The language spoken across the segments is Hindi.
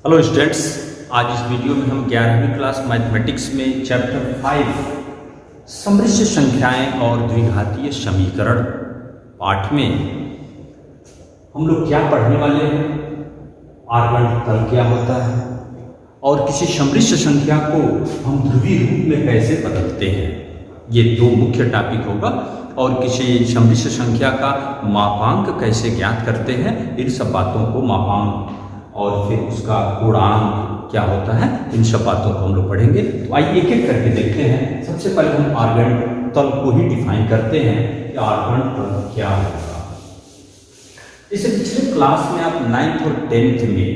हेलो स्टूडेंट्स, आज इस वीडियो में हम 11वीं क्लास मैथमेटिक्स में चैप्टर 5 सममिश्र संख्याएं और द्विघातीय समीकरण पाठ में हम लोग क्या पढ़ने वाले हैं। आर्गन तल क्या होता है और किसी सममिश्र संख्या को हम ध्रुवीय रूप में कैसे बदलते हैं, ये दो मुख्य टॉपिक होगा। और किसी सममिश्र संख्या का मापांक कैसे ज्ञात करते हैं, इन सब बातों को मापांक और फिर उसका गुणांक क्या होता है, इन सब बातों को हम लोग पढ़ेंगे। तो आइए एक एक करके देखते हैं। सबसे पहले हम आर्गन तल को ही डिफाइन करते हैं कि आर्गन तल क्या होगा। इसे पिछले क्लास में आप 9th और 10th में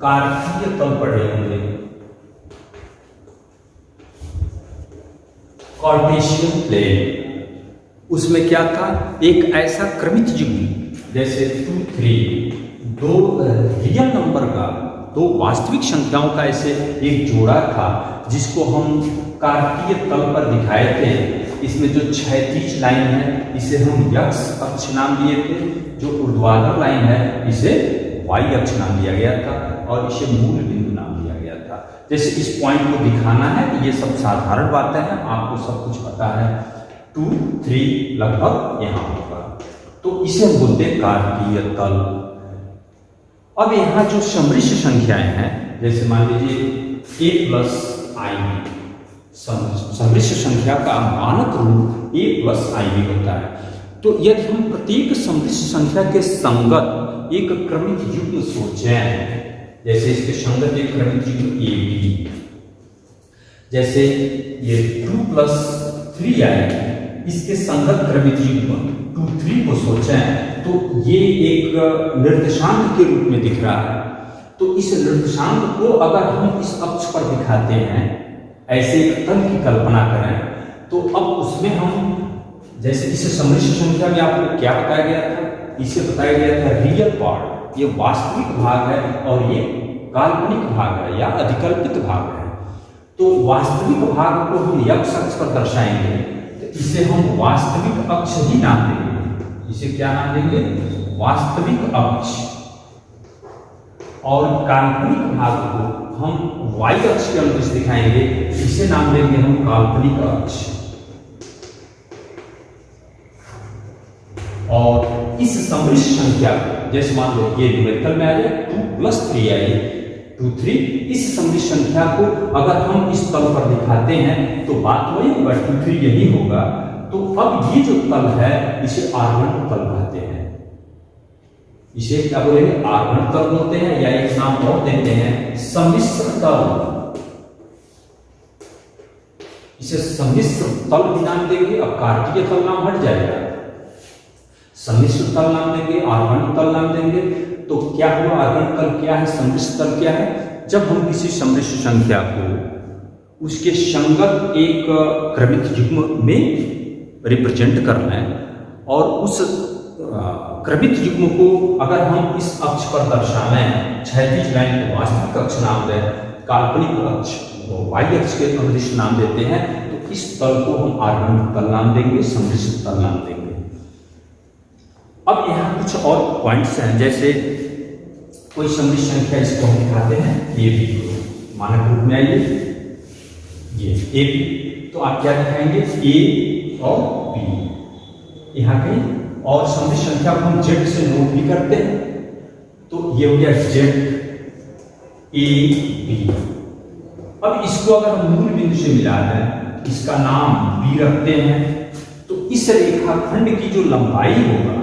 कार्तीय तल पढ़े होंगे, कार्टेशियन प्लेन। उसमें क्या था, एक ऐसा क्रमित युग्म जैसे 2, 3, दो रियल नंबर का, दो वास्तविक संख्याओं का ऐसे एक जोड़ा था जिसको हम कार्तीय तल पर दिखाए थे। इसमें जो क्षैतिज लाइन है इसे हम x अक्ष नाम दिए थे, जो ऊर्ध्वाधर लाइन है इसे y अक्ष नाम दिया गया था और इसे मूल बिंदु नाम दिया गया था। जैसे इस पॉइंट को दिखाना है, ये सब साधारण बातें हैं, आपको सब कुछ पता है। 2, 3 लगभग यहाँ होगा, तो इसे हम बोलते हैं कार्तीय तल। अब यहाँ जो सममिश्र संख्याएं हैं, जैसे मान लीजिए a प्लस आई बी, सममिश्र संख्या का मानक रूप a प्लस आई बी होता है। तो यदि हम प्रत्येक सममिश्र संख्या के संगत एक क्रमित युग्म सोचें, जैसे इसके संगत एक क्रमित युग्म ए बी, जैसे ये 2 प्लस 3 आई, इसके संगत क्रमित युग्म 2, 3 को सोचें तो ये एक निर्देशांक के रूप में दिख रहा है। तो इस निर्देशांक को अगर हम इस अक्ष पर दिखाते हैं, ऐसे एक तल की कल्पना करें, तो अब उसमें हम जैसे इस सममिश्र संख्या में आपको क्या बताया गया था, इसे बताया गया था रियल पार्ट, ये वास्तविक भाग है और ये काल्पनिक भाग है या अधिकल्पित भाग है। तो वास्तविक भाग को हम x अक्ष पर दर्शाएंगे, तो इसे हम वास्तविक अक्ष ही नाम देंगे। इसे क्या नाम देंगे, वास्तविक अक्ष। और काल्पनिक भाग को हम y अक्ष के अनुदिश दिखाएंगे, इसे नाम देंगे हम काल्पनिक अक्ष। और इस सममिश्र संख्या को, जैसे मान लो ये न्यूमेरिकल में आ जाए 2 प्लस 3 आई, 2, 3, इस सममिश्र संख्या को अगर हम इस तल पर दिखाते हैं तो बात वही होगा, 2, 3 यही होगा। तो अब ये जो तल है इसे आर्गन तल कहते हैं। इसे क्या बोलेंगे, आर्गन तल बोलते हैं, या एक नाम और देते हैं सम्मिश्र तल। इसे सम्मिश्र तल भी नाम देंगे। अब कार्तीय तल नाम हट जाएगा, सम्मिश्र तल नाम देंगे, आर्गन तल नाम देंगे। तो क्या हुआ, आर्गन तल क्या है, सम्मिश्र तल क्या है। जब हम किसी सम्मिश्र संख्या को उसके संगत एक क्रमित युग्म में रिप्रेजेंट कर लें और उस क्रमित युग्म को अगर हम इस अक्ष पर दर्शाएं, क्षैतिज लाइन को वास्तविक अक्ष नाम दें, काल्पनिक अक्ष को y अक्ष के अनुदिश नाम देते हैं, तो इस तल को हम आर्गन तल नाम देंगे, सम्मिश्र तल नाम देंगे। अब यहाँ कुछ और पॉइंट्स हैं, जैसे कोई सममिश्र संख्या इसको हम दिखाते हैं ए बी, मानक रूप में आइए ये ए बी, तो आप क्या दिखाएंगे, ए और बी यहाँ कहीं। और सममिश्र संख्या को हम जेड से नोट भी करते हैं, तो ये हो गया जेड ए बी। अब इसको अगर हम मूल बिंदु से मिला दें, इसका नाम बी रखते हैं, तो इस रेखाखंड की जो लंबाई होगा,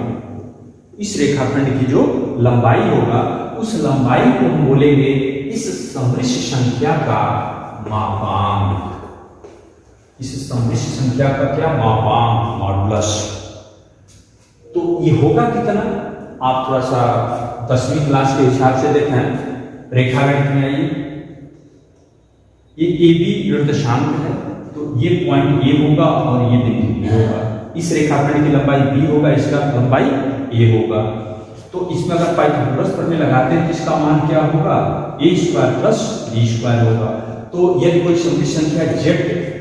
इस रेखाखंड की जो लंबाई होगा, उस लंबाई को हम बोलेंगे इस सममिश्र संख्या का मापांक। इस सममिश्र संख्या का क्या, मापांक, मॉडुलस। तो ये होगा कितना, आप थोड़ा सा 10वीं क्लास के हिसाब से देखें, रेखागणित में आइए, ये ए बी निर्देशांक है, तो ये पॉइंट ए होगा और ये बिंदु बी होगा। इस रेखाखंड की लंबाई बी होगा, इसका लंबाई ए होगा। तो इसमें अगर पाइथागोरस प्रमेय लगाते हैं तो इसका मान क्या होगा, a² प्लस b² होगा। तो यदि कोई सममिश्र संख्या z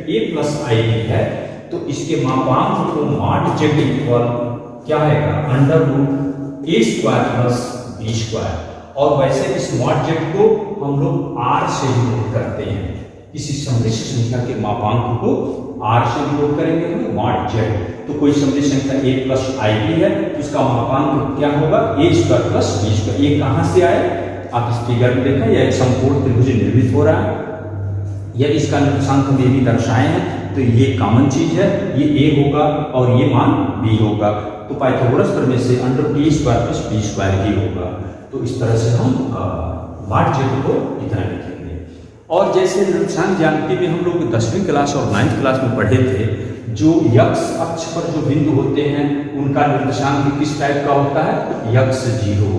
a plus i b है, तो इसके मापांक को मॉड z इक्वल क्या आएगा, √a² प्लस b²। और वैसे इस मॉड जेड को हम लोग आर से डिनोट करते हैं, किसी समृद्ध संख्या के मापांक को आर से डिनोट करेंगे तो मॉड जेड। तो कोई समृद्ध संख्या a प्लस आई भी है, उसका मापांक क्या होगा a square plus b square. ये कहाँ से आए, आप इस फिगर में देखें, यह एक समकोण त्रिभुज निर्मित हो रहा है, यदि इसका निर्देशांक हम ये भी दर्शाए हैं तो ये कॉमन चीज है, ये a होगा और ये मान b होगा। तो पाइथागोरस प्रमेय से अंडर टी स्क्वायर प्लस बी स्क्वायर ही होगा। तो इस तरह से हम मॉड जेड को इतना लिखेंगे। और जैसे निर्देशांक ज्यामिति में हम लोग 10वीं क्लास और 9th क्लास में पढ़े थे, जो यक्स अक्ष पर जो बिंदु होते हैं उनका निर्देशांक किस टाइप का होता है, यक्स जीरो।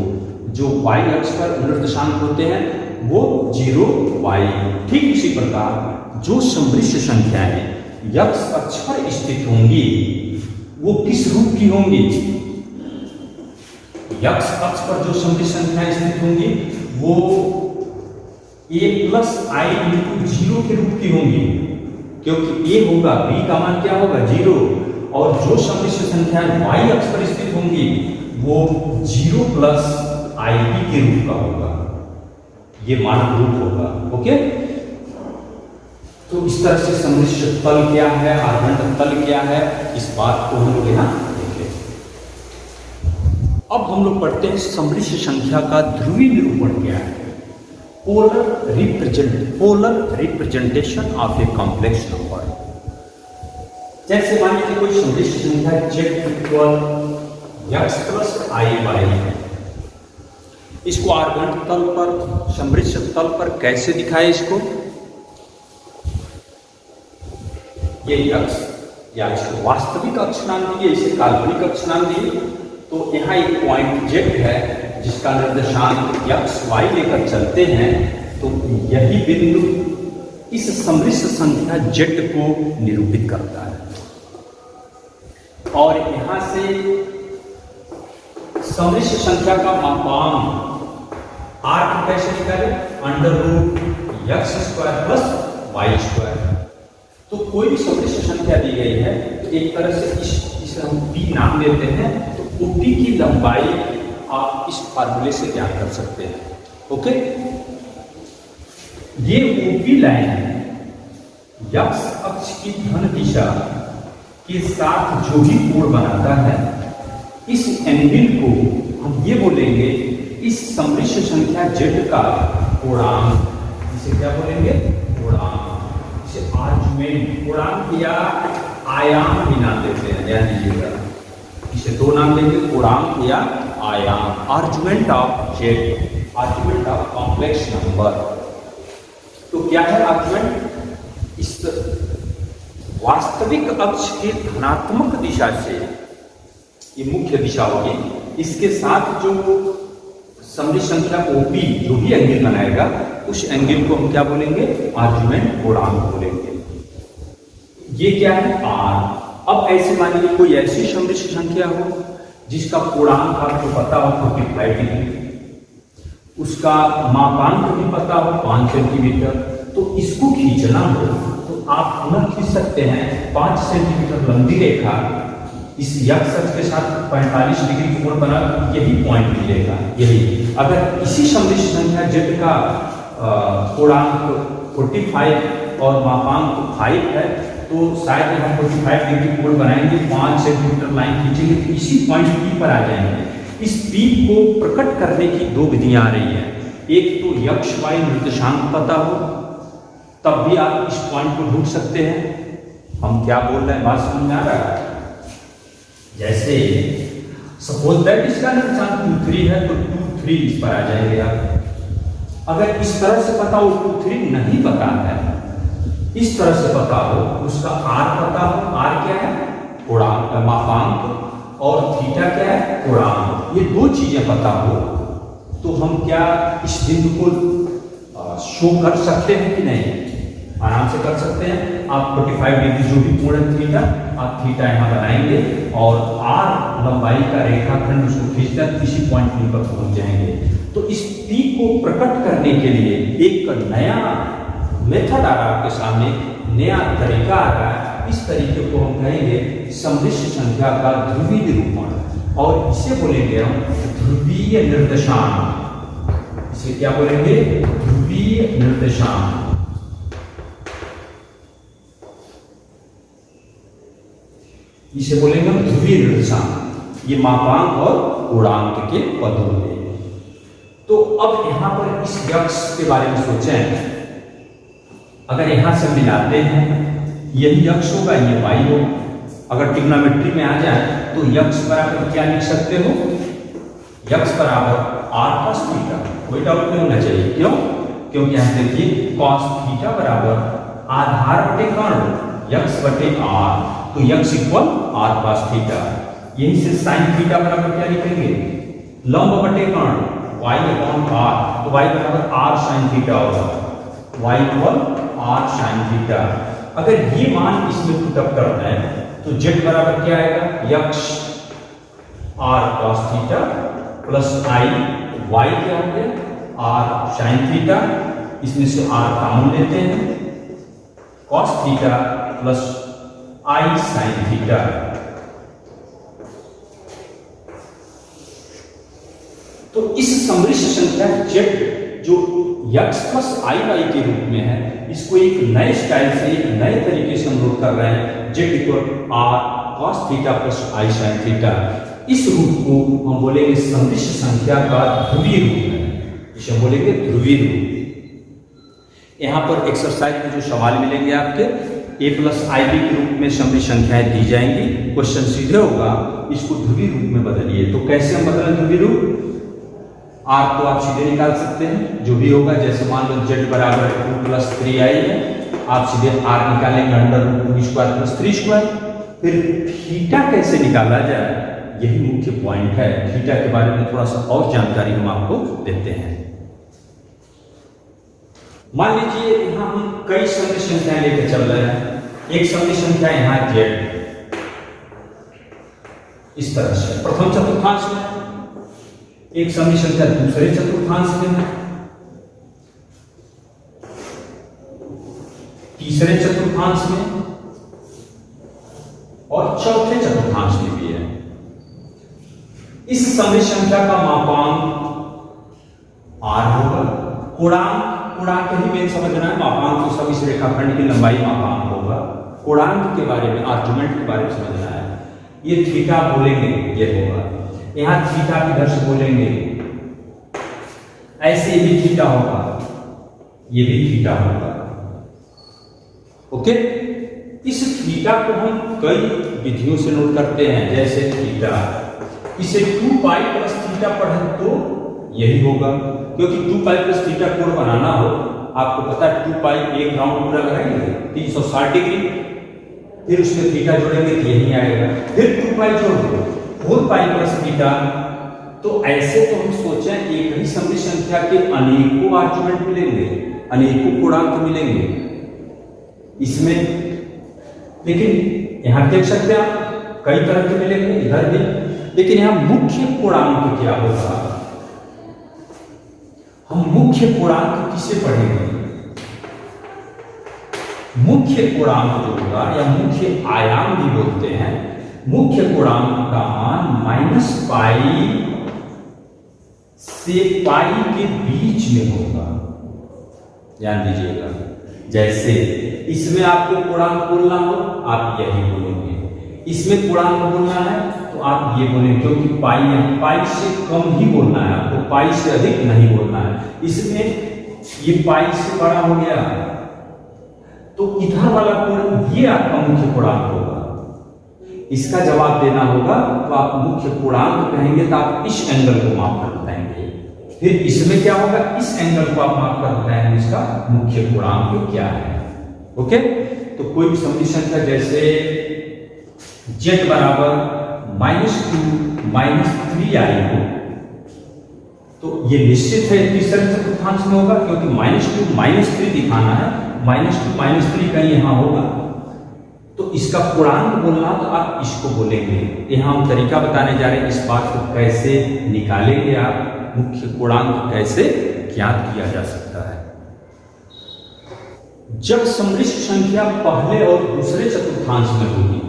जो वाई अक्ष पर निर्देशांक होते हैं वो जीरो वाई। ठीक इसी प्रकार जो समृद्ध संख्याएं यक्स अक्ष पर स्थित होंगी वो किस रूप की होंगी, यक्स अक्ष पर जो समृद्ध संख्याएं स्थित होंगी वो a plus I into zero के रूप की होंगी, क्योंकि a होगा, b का मान क्या होगा, जीरो। और जो समृद्ध संख्याएं y अक्ष पर स्थित होंगी वो जीरो प्लस आई बी के रूप का होगा, ये मानक रूप होगा। ओके, तो इस तरह से समृद्ध तल क्या है, आधार तल क्या है, इस बात को हम लोग यहाँ देखें। अब हम लोग पढ़ते हैं समृद्ध संख्या का ध्रुवीय निरूपण क्या है, polar representation of a complex number. जैसे मान लीजिए कोई समृद्ध संख्या z equal x plus i Y है, इसको आर्गन तल पर, समृद्ध तल पर कैसे दिखाए इसको, ये अक्ष या इसको वास्तविक अक्ष नाम दिए, इसे काल्पनिक अक्ष नाम दिए। तो यहाँ एक पॉइंट z है जिसका निर्देशांक x y लेकर चलते हैं, तो यही बिंदु इस समृद्ध संख्या z को निरूपित करता है। और यहां से समृद्ध संख्या का मापांक r को कैसे निकाले, under root x square plus y square. तो कोई भी समृद्ध संख्या दी गई है तो एक तरह से इसे हम p नाम देते हैं, तो p की लंबाई आप इस फार्मूले से ज्ञात कर सकते हैं। ओके, ये OP लाइन है, एक्स अक्ष की धन दिशा के साथ जो भी कोण बनाता है, इस एंगल को हम ये बोलेंगे इस समृद्ध संख्या z का कोणांक, इसे क्या बोलेंगे, कोणांक। इसे आर्गुमेंट, कोणांक या आयाम भी नाम देते हैं, ध्यान दीजिएगा, इसे दो नाम देंगे, कोणांक या आयाम। Argument of z, argument of complex number. तो क्या है आर्गुमेंट, इस वास्तविक अक्ष के धनात्मक दिशा से, ये मुख्य दिशा होगी, इसके साथ जो समृद्ध संख्या OP जो भी एंगल बनाएगा उस एंगल को हम क्या बोलेंगे, आर्गुमेंट कोणांक बोलेंगे। ये क्या है, r। अब ऐसे मानिए कोई ऐसी समृद्ध संख्या हो जिसका कोणांक आपको पता हो 45 डिग्री, उसका मापांक भी पता हो 5 सेंटीमीटर, तो इसको खींचना हो तो आप पुनः खींच सकते हैं 5 सेंटीमीटर लंबी रेखा इस x अक्ष के साथ 45 डिग्री कोण बना, यही पॉइंट मिलेगा। यही अगर इसी समृद्ध संख्या z का कोणांक 45 और मापांक 5 है तो शायद हम 45 डिग्री कोण बनाएंगे, 5 सेंटीमीटर लाइन खींचेंगे तो इसी पॉइंट P पर आ जाएंगे। इस P को प्रकट करने की दो विधियां आ रही हैं, एक तो x y निर्देशांक पता हो तब भी आप इस पॉइंट को ढूंढ सकते हैं। हम क्या बोल रहे हैं, बात समझ में आ रहा है। जैसे सपोज दैट इसका निर्देशांक 2 3 है तो 2 3 इस पर आ जाएंगे आप। अगर इस तरह से पता हो 2 3 नहीं पता है, इस तरह से पता हो, उसका r पता हो, r क्या है, कोणांक मापांक, और थीटा क्या है, कोणांक, ये दो चीजें पता हो तो हम क्या इस बिंदु को शो कर सकते हैं कि नहीं, आराम से कर सकते हैं। आप 45 डिग्री जो भी कोण है थीटा, आप थीटा यहाँ बनाएंगे और r लंबाई का रेखाखंड उसको खींचकर किसी पॉइंट P पर पहुंच जाएंगे। तो इस P को प्रकट करने के लिए एक नया मेथड आ रहा है आपके सामने, नया तरीका आ रहा है। इस तरीके को हम कहेंगे समृद्ध संख्या का ध्रुवीय निरूपण, और इसे बोलेंगे हम ध्रुवीय निर्देशांक। इसे क्या बोलेंगे? ध्रुवीय निर्देशांक। इसे बोलेंगे हम ध्रुवीय निर्देशांक। ये मापांक और गुणांक के पद होते हैं। तो अब यहां पर इस यक्ष के बारे में सोचें। अगर यहां से मिलाते हैं, यही यक्ष होगा, ये वाई हो। अगर ट्रिग्नोमेट्री में आ जाए तो यक्ष बराबर क्या लिख सकते हो? यक्ष बराबर आर कॉस थीटा। कोई डाउट नहीं होना चाहिए। क्यों? क्योंकि यहां देखिए कॉस थीटा बराबर आधार बटे कर्ण यक्ष बटे आर, तो यक्ष इक्वल आर कॉस थीटा। यही से साइन थीटा बराबर क्या लिखेंगे? लंब बटे कर्ण वाई अपॉन आर, तो वाई बराबर आर साइन थीटा होगा। Y equal r sine theta. अगर ये मान इसमें पुटअप करना है तो जेड बराबर क्या आएगा? यक्ष r cos theta plus i, y क्या हो गया? R sine theta. इसमें से आर कॉमन लेते हैं, cos theta plus i sine theta. तो इस समृद्ध संख्या जेड जो यक्ष प्लस आई वाई के रूप में है, इसको एक नए स्टाइल से, एक नए तरीके से हम लोग कर रहे हैं। Z equal r cos theta plus i sine theta. इस रूप को हम बोलेंगे समृद्ध संख्या का ध्रुवीय रूप है। इसे बोलेंगे ध्रुवीय रूप। यहां पर एक्सरसाइज में जो सवाल मिलेंगे आपके, ए प्लस आई बी के रूप में समृद्ध संख्याएं दी जाएंगी। क्वेश्चन सीधे होगा, इसको ध्रुवीय रूप में बदलिए। तो कैसे हम बदलें ध्रुवीय रूप? आर तो आप सीधे निकाल सकते हैं, जो भी होगा। जैसे मान लो जेड बराबर 2 प्लस 3i है, आप सीधे आर निकालेंगे under root 2 square plus 3 square. फिर थीटा कैसे निकाला जाए, यही मुख्य पॉइंट है। थीटा के बारे में थोड़ा सा और जानकारी हम आपको देते हैं। मान लीजिए यहां हम कई समृद्ध संख्याएं लेकर चल रहे हैं। एक समृद्ध संख्या यहां जेड, इस तरह से प्रथम चतुर्थांश में, एक समृद्ध संख्या दूसरे चतुर्थांश में है, तीसरे चतुर्थांश में और चौथे चतुर्थांश में भी है। इस समृद्ध संख्या का मापांक आर होगा। पूर्णांक ही मेन समझना है। मापांक तो सब इस रेखाखंड की लंबाई मापांक होगा। पूर्णांक के बारे में, आर्गुमेंट के बारे में समझना है। ये थीटा बोलेंगे, ये होगा। यहां थीटा किधर से बोलेंगे? ऐसे भी थीटा होगा, ये भी थीटा होगा। ओके, इस थीटा को हम कई विधियों से नोट करते हैं। जैसे थीटा, इसे 2 पाई प्लस थीटा पढ़े तो यही होगा, क्योंकि 2 पाई प्लस थीटा कोण बनाना हो, आपको पता है 2 पाई एक राउंड पूरा लगाएंगे 360 डिग्री, फिर उसमें थीटा जोड़ेंगे तो यही आएगा। फिर 2 पाई जोड़ दो 4 पाई प्लस थीटा। तो ऐसे तो हम सोचें एक ही समृद्ध संख्या के अनेकों आर्गुमेंट मिलेंगे, अनेकों पूर्णांक मिलेंगे इसमें। लेकिन यहां देख सकते हैं आप कई तरह के मिलेंगे, इधर भी। लेकिन यहां मुख्य पूर्णांक क्या होगा? हम मुख्य पूर्णांक किसे पढ़ेंगे? मुख्य पूर्णांक जो होगा, या मुख्य आयाम भी बोलते हैं, मुख्य पूर्णांक का मान -पाई से पाई के बीच में होगा। ध्यान दीजिएगा। जैसे इसमें आपको पूर्णांक बोलना हो, आप यही बोलेंगे। इसमें पूर्णांक बोलना है तो आप ये बोलेंगे, क्योंकि पाई से कम ही बोलना है आपको, पाई से अधिक नहीं बोलना है। इसमें ये पाई से बड़ा हो गया तो इधर वाला कोण ये आपका मुख्य पूर्णांक होगा। इसका जवाब देना होगा तो आप मुख्य पूर्णांक कहेंगे तो आप इस एंगल को माप कर बताएंगे। फिर इसमें क्या होगा? इस एंगल को आप माप कर बताएंगे इसका मुख्य पूर्णांक क्या है। ओके, तो कोई भी समृद्ध संख्या जैसे z बराबर -2 -3i हो, तो ये निश्चित है तीसरे चतुर्थांश में होगा, क्योंकि -2 -3 दिखाना है। -2 -3 कहीं यहां होगा, तो इसका पूर्णांक बोलना तो आप इसको बोलेंगे। यहां हम तरीका बताने जा रहे हैं इस बात को कैसे निकालेंगे आप, मुख्य पूर्णांक कैसे ज्ञात किया जा सकता है। जब समृद्ध संख्या पहले और दूसरे चतुर्थांश में होगी,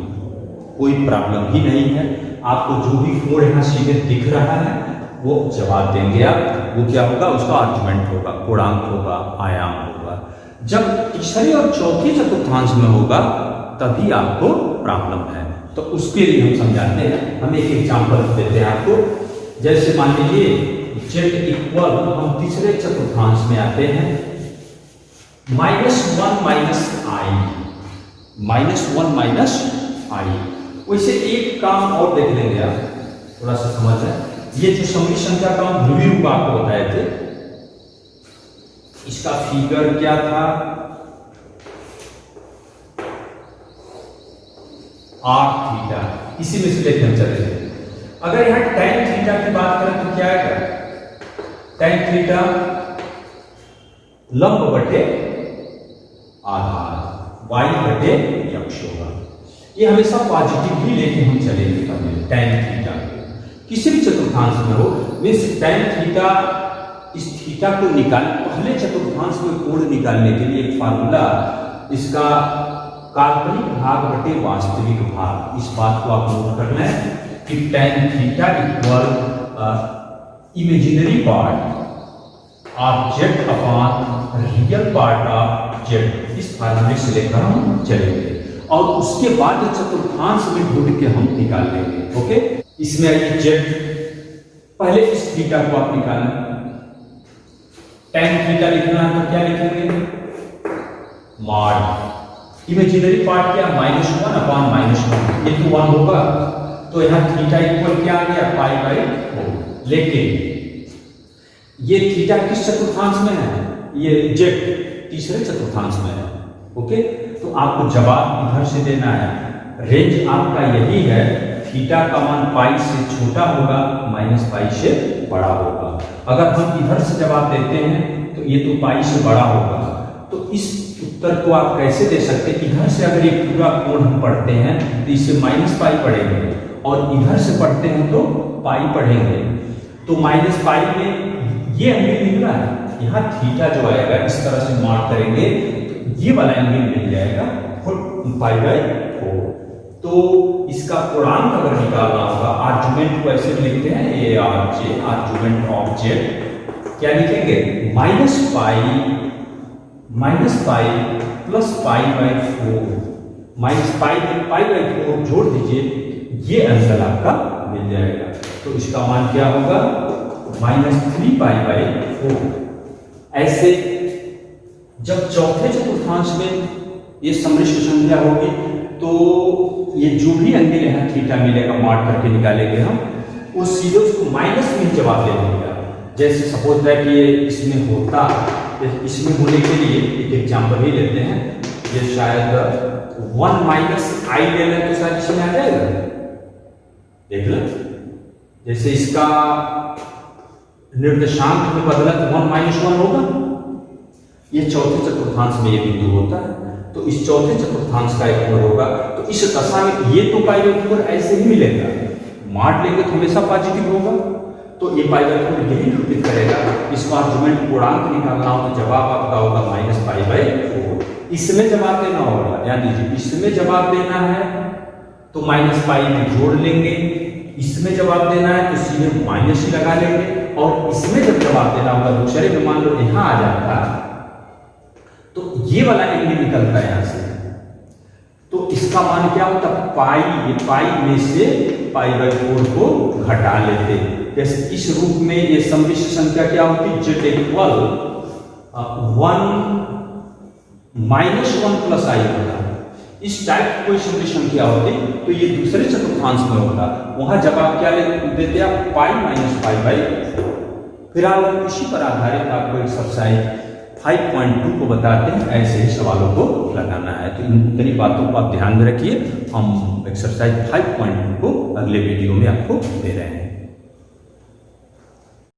कोई प्रॉब्लम ही नहीं है। आपको जो भी कोण यहां सीधे दिख रहा है वो जवाब देंगे आप। वो क्या होगा, उसका आर्गुमेंट होगा, पूर्णांक होगा, आयाम होगा। जब तीसरे और चौथे चतुर्थांश में होगा तभी आपको प्रॉब्लम है। तो उसके लिए हम समझाते हैं, हम एक एग्जाम्पल देते हैं आपको। जैसे मान लीजिए z इक्वल, हम तीसरे चतुर्थांश में आते हैं, -1 - i। वैसे एक काम और देख लेंगे आप, थोड़ा सा समझ है। ये जो समी संख्या का हम ध्रुवीय आपको बताए थे, इसका फिगर क्या था, r थीटा, इसी में से लेकर चले। अगर यहां tan थीटा की बात करें तो क्या आएगा, tan थीटा लंब बटे आधार, y बटे x होगा। ये हमेशा पॉजिटिव ही लेके हम चलेंगे कभी tan थीटा किसी भी चतुर्थांश में हो। मीन्स tan थीटा, इस थीटा को निकाल, पहले चतुर्थांश में कोण निकालने के लिए एक फार्मूला, इसका काल्पनिक भाग बटे वास्तविक भाग, इस बात को आप नोट करना है कि tan theta equal imaginary part of z upon real part of z, इस फार्मूले से लेकर हम चलेंगे और उसके बाद चतुर्थांश में ढूंढ के हम निकाल लेंगे। ओके, इसमें आइए z, पहले इस थीटा को आप निकालना, tan थीटा लिखना है तो क्या लिखेंगे, मॉड इमेजिनरी पार्ट क्या, -1 अपॉन -1, ये तो 1 होगा। तो यहां थीटा इक्वल क्या आ गया, π/4। लेकिन ये थीटा किस चतुर्थांश में है, ये z तीसरे चतुर्थांश में है। ओके, तो आपको जवाब इधर से देना है। रेंज आपका यही है, थीटा का मान पाई से छोटा होगा, -π से बड़ा होगा। अगर हम इधर से जवाब देते हैं तो ये तो पाई से बड़ा होगा। तो इस उत्तर को आप कैसे दे सकते हैं, इधर से अगर एक पूरा कोण हम पढ़ते हैं तो इसे -π पढ़ेंगे और इधर से पढ़ते हैं तो पाई पढ़ेंगे। तो -π में ये एंगल निकला है, यहाँ थीटा जो आएगा इस तरह से मार्क करेंगे तो ये वाला एंगल मिल जाएगा π/4। तो इसका पूर्णांक अगर निकालना होगा, आर्गुमेंट को ऐसे लिखते हैं ARJ, आर्गुमेंट ऑफ z, क्या लिखेंगे, -π प्लस π/4, -π में π/4 जोड़ दीजिए, ये आंसर आपका मिल जाएगा। तो इसका मान क्या होगा, -3π/4। ऐसे जब चौथे चतुर्थांश में ये सम्मिश्र संख्या होगी तो ये जो भी एंगल यहाँ थीटा मिलेगा मार्क करके निकालेंगे हम, वो सीधे उसको माइनस में जवाब दे देंगे। जैसे सपोज है कि ये इसमें होता, इसमें होने के लिए एक एग्जाम्पल ही लेते हैं, ये शायद 1 - i ले लें तो शायद इसमें आ जाएगा, देख लो। जैसे इसका निर्देशांक में बदला तो 1 - 1 होगा। ये चौथे चतुर्थांश में ये बिंदु होता है, तो इस चौथे चतुर्थांश का एक कोण होगा। तो इस दशा में ये तो π/4 ऐसे ही मिलेगा, मार्क लेंगे तो हमेशा पॉजिटिव होगा। तो ये π/4 यही निरूपित करेगा। इसका आर्गुमेंट पूर्णांक निकालना हो तो जवाब आपका होगा -π/4। इसमें जवाब देना होगा, ध्यान दीजिए, इसमें जवाब देना है तो -π में जोड़ लेंगे, इसमें जवाब देना है तो सीधे माइनस ही लगा लेंगे, और इसमें जब जवाब देना होगा दूसरे में मान लो यहां आ जाता तो ये वाला एंगल निकलता है यहां से, तो इसका मान क्या होता, पाई में से π/4 को घटा लेते। जैसे इस रूप में ये सम्मिश्र संख्या क्या होती, z इक्वल 1 - 1 प्लस i होता। इस टाइप की कोई सम्मिश्र संख्या होती तो ये दूसरे चतुर्थांश में होता, वहां जवाब क्या देते आप, π - π/4। फिर आप इसी पर आधारित आपको एक्सरसाइज 5.2 को बताते हैं, ऐसे ही सवालों को लगाना है। तो इन बातों को आप ध्यान में रखिए। हम एक्सरसाइज 5.2 को अगले वीडियो में आपको दे रहे हैं।